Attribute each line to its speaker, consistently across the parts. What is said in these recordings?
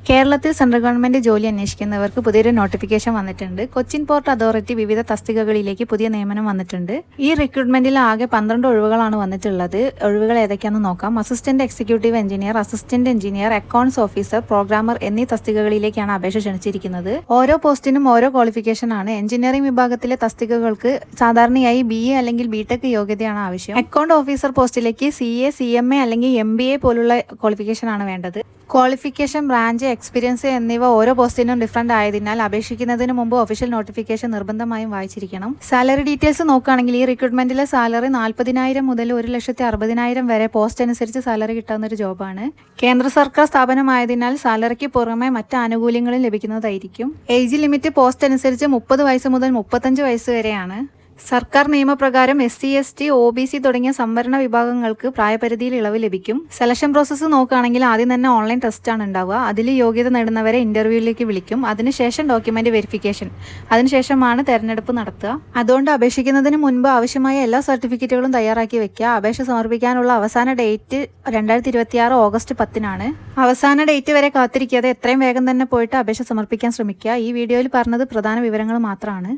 Speaker 1: കേരളത്തിൽ central government ജോലി അന്വേഷിക്കുന്നവർക്ക് പുതിയൊരു നോട്ടിഫിക്കേഷൻ വന്നിട്ടുണ്ട്. കൊച്ചിൻ പോർട്ട് അതോറിറ്റി വിവിധ തസ്തികകളിലേക്ക് പുതിയ നിയമനം വന്നിട്ടുണ്ട്. ഈ റിക്രൂട്ട്മെന്റിൽ ആകെ 12 ഒഴിവുകളാണ് വന്നിട്ടുള്ളത്. ഒഴിവുകൾ ഏതൊക്കെയാണെന്ന് നോക്കാം. Assistant executive engineer, assistant engineer, accounts officer, programmer എന്നീ തസ്തികകളിലേക്കാണ് അപേക്ഷ ക്ഷണിച്ചിരിക്കുന്നത്. ഓരോ പോസ്റ്റിനും ഓരോ ക്വാളിഫിക്കേഷൻ ആണ്. എഞ്ചിനീയറിംഗ് വിഭാഗത്തിലെ തസ്തികകൾക്ക് സാധാരണയായി BA അല്ലെങ്കിൽ BTech യോഗ്യതയാണ് ആവശ്യം. അക്കൗണ്ട് ഓഫീസർ പോസ്റ്റിലേക്ക് CA, CMA അല്ലെങ്കിൽ MBA പോലുള്ള ക്വാളിഫിക്കേഷൻ ആണ് വേണ്ടത്. ക്വാളിഫിക്കേഷൻ, ബ്രാഞ്ച്, എക്സ്പീരിയൻസ് എന്നിവ ഓരോ പോസ്റ്റിനും ഡിഫറൻ്റ് ആയതിനാൽ അപേക്ഷിക്കുന്നതിന് മുമ്പ് ഒഫീഷ്യൽ നോട്ടിഫിക്കേഷൻ നിർബന്ധമായും വായിച്ചിരിക്കണം. സാലറി ഡീറ്റെയിൽസ് നോക്കുകയാണെങ്കിൽ ഈ റിക്രൂട്ട്മെന്റിലെ സാലറി 40,000 മുതൽ 1,60,000 വരെ പോസ്റ്റ് അനുസരിച്ച് സാലറി കിട്ടാവുന്ന ഒരു ജോബാണ്. കേന്ദ്ര സർക്കാർ സ്ഥാപനമായതിനാൽ സാലറിക്ക് പുറമെ മറ്റ് ആനുകൂല്യങ്ങളും ലഭിക്കുന്നതായിരിക്കും. ഏജ് ലിമിറ്റ് പോസ്റ്റ് അനുസരിച്ച് 30 വയസ്സ് മുതൽ 35 വയസ്സ് വരെയാണ്. സർക്കാർ നിയമപ്രകാരം SC, ST, OBC തുടങ്ങിയ സംവരണ വിഭാഗങ്ങൾക്ക് പ്രായപരിധിയിൽ ഇളവ് ലഭിക്കും. സെലക്ഷൻ പ്രോസസ്സ് നോക്കുകയാണെങ്കിൽ ആദ്യം തന്നെ ഓൺലൈൻ ടെസ്റ്റ് ആണ് ഉണ്ടാവുക. അതിൽ യോഗ്യത നേടുന്നവരെ ഇന്റർവ്യൂവിലേക്ക് വിളിക്കും. അതിനുശേഷം ഡോക്യുമെന്റ് വെരിഫിക്കേഷൻ, അതിനുശേഷമാണ് തെരഞ്ഞെടുപ്പ് നടത്തുക. അതുകൊണ്ട് അപേക്ഷിക്കുന്നതിന് മുൻപ് ആവശ്യമായ എല്ലാ സർട്ടിഫിക്കറ്റുകളും തയ്യാറാക്കി വെക്കുക. അപേക്ഷ സമർപ്പിക്കാനുള്ള അവസാന ഡേറ്റ് 2026 ഓഗസ്റ്റ് 10 അവസാന ഡേറ്റ് വരെ കാത്തിരിക്കാതെ എത്രയും വേഗം തന്നെ പോയിട്ട് അപേക്ഷ സമർപ്പിക്കാൻ ശ്രമിക്കുക. ഈ വീഡിയോയിൽ പറഞ്ഞത് പ്രധാന വിവരങ്ങൾ മാത്രമാണ്.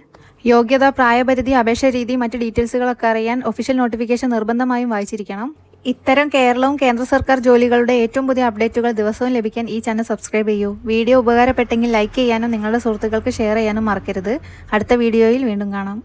Speaker 1: യോഗ്യത, പ്രായപരിധി, അപേക്ഷ രീതി, മറ്റ് ഡീറ്റെയിൽസുകളൊക്കെ അറിയാൻ ഒഫീഷ്യൽ നോട്ടിഫിക്കേഷൻ നിർബന്ധമായും വായിച്ചിരിക്കണം. ഇത്തരം കേരളവും കേന്ദ്ര സർക്കാർ ജോലികളുടെ ഏറ്റവും പുതിയ അപ്ഡേറ്റുകൾ ദിവസവും ലഭിക്കാൻ ഈ ചാനൽ സബ്സ്ക്രൈബ് ചെയ്യൂ. വീഡിയോ ഉപകാരപ്പെട്ടെങ്കിൽ ലൈക്ക് ചെയ്യാനും നിങ്ങളുടെ സുഹൃത്തുക്കൾക്ക് ഷെയർ ചെയ്യാനും മറക്കരുത്. അടുത്ത വീഡിയോയിൽ വീണ്ടും കാണാം.